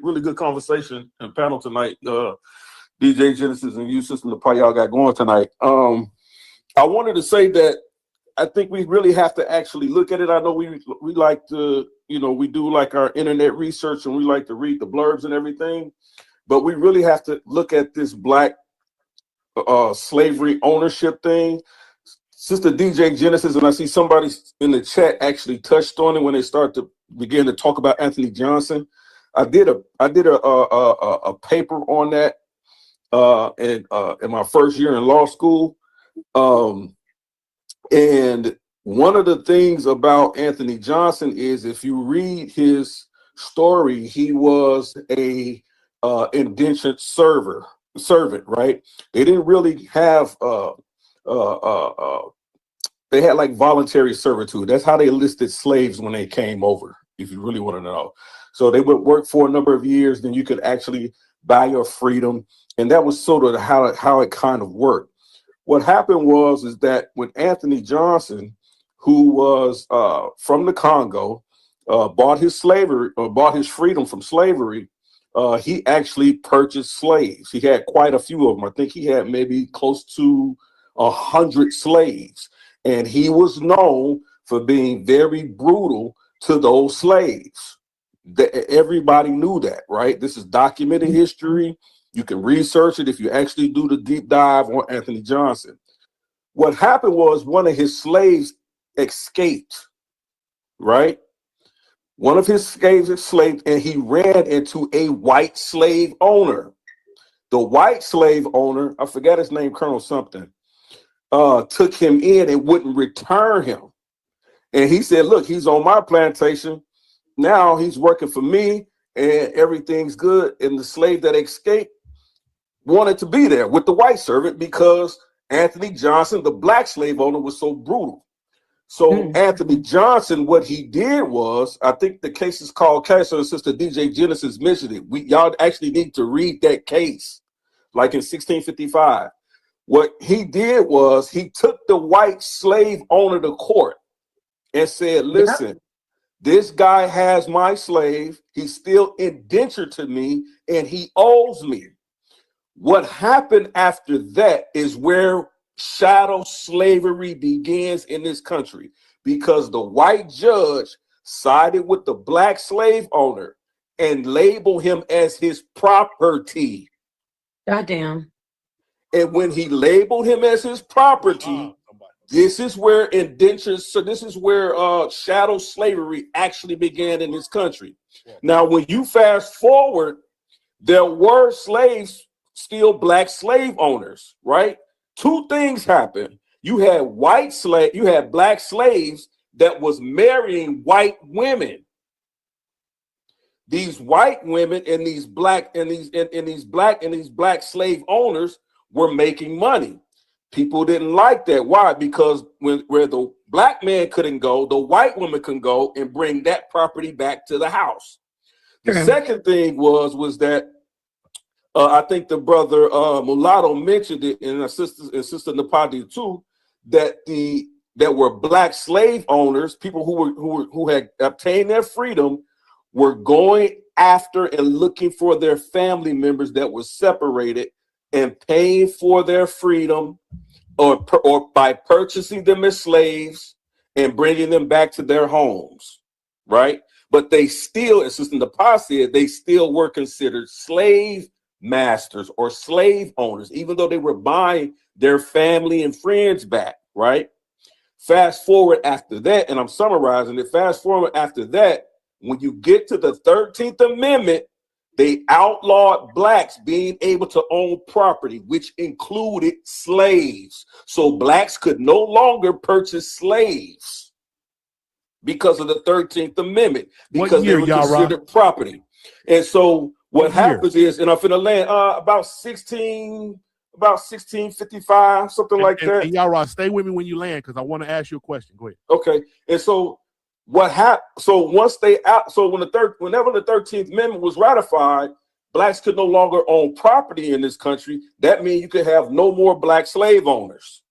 really good conversation and panel tonight. DJ Genesis and you, Sister Nepal, y'all got going tonight. I wanted to say that I think we really have to actually look at it. I know we like to, we do like our internet research and we like to read the blurbs and everything, but we really have to look at this Black slavery ownership thing. Sister DJ Genesis, and I see somebody in the chat actually touched on it when they start to begin to talk about Anthony Johnson. I did a paper on that in my first year in law school. And one of the things about Anthony Johnson is, if you read his story, he was a indentured servant, right? They didn't really have they had like voluntary servitude. That's how they enlisted slaves when they came over, if you really want to know. So they would work for a number of years, then you could actually buy your freedom. And that was sort of how it kind of worked. What happened is that when Anthony Johnson, who was from the Congo, bought his freedom from slavery, he actually purchased slaves. He had quite a few of them. I think he had maybe close to 100 slaves. And he was known for being very brutal to those slaves. Everybody knew that, right? This is documented history. You can research it if you actually do the deep dive on Anthony Johnson. What happened was one of his slaves escaped, right? One of his slaves escaped and he ran into a white slave owner. The white slave owner, I forgot his name, Colonel something, took him in and wouldn't return him. And he said, look, he's on my plantation. Now he's working for me and everything's good. And the slave that escaped wanted to be there with the white servant because Anthony Johnson, the Black slave owner, was so brutal. So Anthony Johnson, what he did was, I think the case is called case, and Sister DJ Genesis mentioned it. Y'all actually need to read that case, like in 1655. What he did was he took the white slave owner to court and said, listen, this guy has my slave. He's still indentured to me and he owes me. What happened after that is where shadow slavery begins in this country, because the white judge sided with the Black slave owner and labeled him as his property. Goddamn. And when he labeled him as his property, this is where indentures, so this is where shadow slavery actually began in this country. Now, when you fast forward, there were slaves, still Black slave owners, right? Two things happened. You had Black slaves that was marrying white women. These white women and these Black slave owners were making money. People didn't like that. Why? Because where the Black man couldn't go, the white woman can go and bring that property back to the house. The second thing was that I think the brother Mulatto mentioned it, and Sister Napadi too, that there were Black slave owners, people who had obtained their freedom, were going after and looking for their family members that were separated and paying for their freedom, or by purchasing them as slaves and bringing them back to their homes, right? But they still, as Sister Napadi said, they still were considered slave masters or slave owners, even though they were buying their family and friends back, right? Fast forward after that, and I'm summarizing it, fast forward after that, when you get to the 13th Amendment, they outlawed Blacks being able to own property, which included slaves. So Blacks could no longer purchase slaves because of the 13th Amendment, because they were considered property. And so what happens is, and I'm finna land about 1655, something like that. And y'all, stay with me when you land, because I want to ask you a question. Go ahead. Okay. And so what happened? So once whenever the 13th Amendment was ratified, Blacks could no longer own property in this country. That means you could have no more Black slave owners.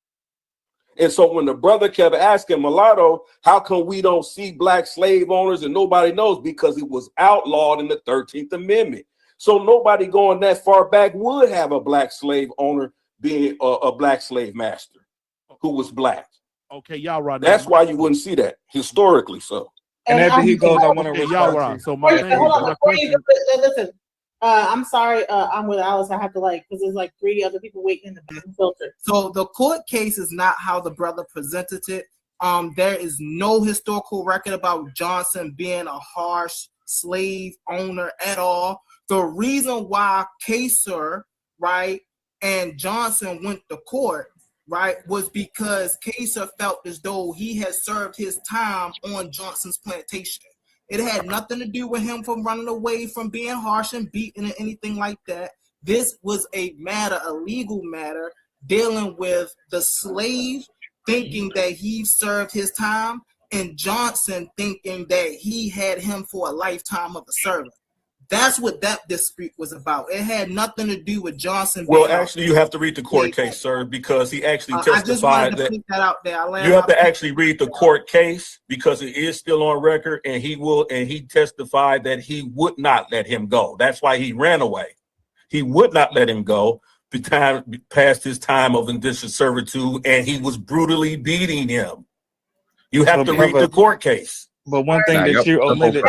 And so when the brother kept asking Mulatto, how come we don't see black slave owners and nobody knows? Because it was outlawed in the 13th Amendment. So nobody going that far back would have a black slave owner being a black slave master who was black. Okay, y'all right. That's why you wouldn't see that historically. So. And after he goes, I want to y'all right. So my thing, hold on, my before you question, listen. I'm sorry, I'm with Alice. I have to because there's like 3 other people waiting in the back filter. So the court case is not how the brother presented it. There is no historical record about Johnson being a harsh slave owner at all. The reason why Kaser, right, and Johnson went to court, right, was because Kaser felt as though he had served his time on Johnson's plantation. It had nothing to do with him from running away from being harsh and beaten or anything like that. This was a legal matter, dealing with the slave thinking that he served his time and Johnson thinking that he had him for a lifetime of a servant. That's what that dispute was about. It had nothing to do with Johnson. Well, actually, you have to read the court case, sir, because he actually testified that. That out there. You have to actually read the court case because it is still on record, and he testified that he would not let him go. That's why he ran away. He would not let him go past his time of indentured servitude, and he was brutally beating him. You have to read the court case. But one thing that you omitted.